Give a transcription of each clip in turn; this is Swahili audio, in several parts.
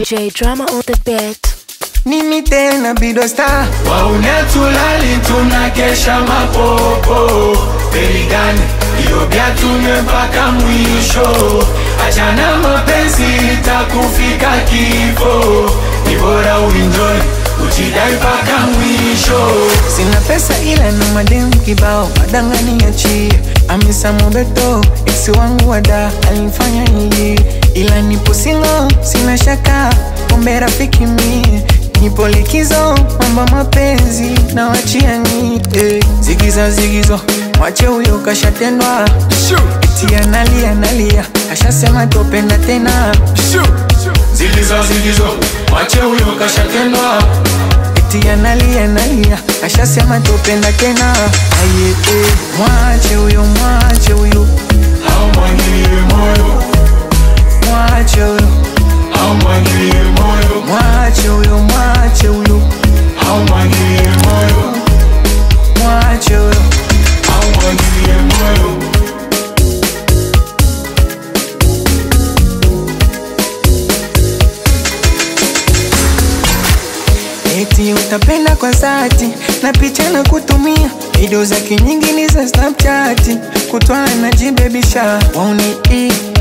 DJ Drama on the beat. Nini tena bido star Waunetulali tunakesha mapopo Perigani, iyo biatume mpaka mwisho Achana mapenzi itakufika kifo Nibora uenjoy, ujidai mpaka mwisho. Sina pesa ila na mademu kibao madangani ya chia Amisa Mobeto, ex wangu wada alinifanya nili Ila nipo single, sina shaka, ombe rafiki mie Nipo likizo, mambo mapenzi na wachia ni Zigizo, mwache huyo kashatendwa Eti analia, ashasema topenda tena Zigizo, mwache huyo kashatendwa Eti analia, ashasema topenda tena Aye, mwache huyo Haumwangilie moyo Mwache huyo Haumwangilie moyo Mwache huyo Haumwangilie moyo Mwache huyo Haumwangilie moyo. Eti utapenda kwa dhati na picha na kutumia video zake nyingi ni za Snapchat kutwala na jibebisha wauni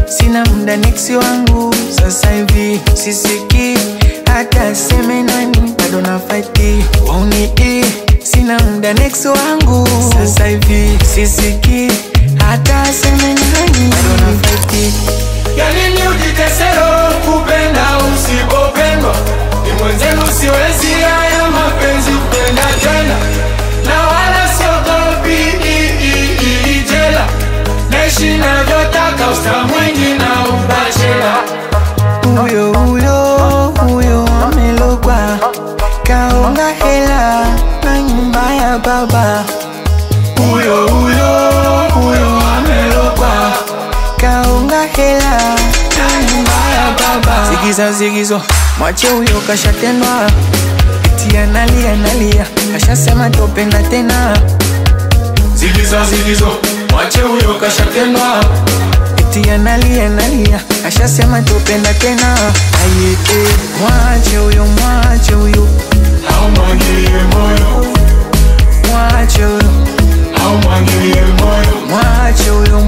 sina muda next wangu sasa hivi sisiki hata seme nani bado na fight wauni sina muda next wangu sasa hivi sisiki hata seme nani bado na fight. Yani ni ujitesero kupenda usipopendwa Ni mwenzenu siwezi haya mapenzi kupenda tena Na wala siogopi jela Naishi navyotaka usta mwingi na ubachela Huyo amelogwa kaonga hela na nyumba ya baba Huyo amelogwa kaonga hela na nyumba ya baba Zigizo, mwache huyo kashatendwa Eti analia, ashasema topenda tena Zigizo, mwache huyo kashatendwa Eti analia, ashasema topenda tena Aye, mwache huyo Haumwangilie moyo Mwache huyo Haumwangilie moyo Mwache huyo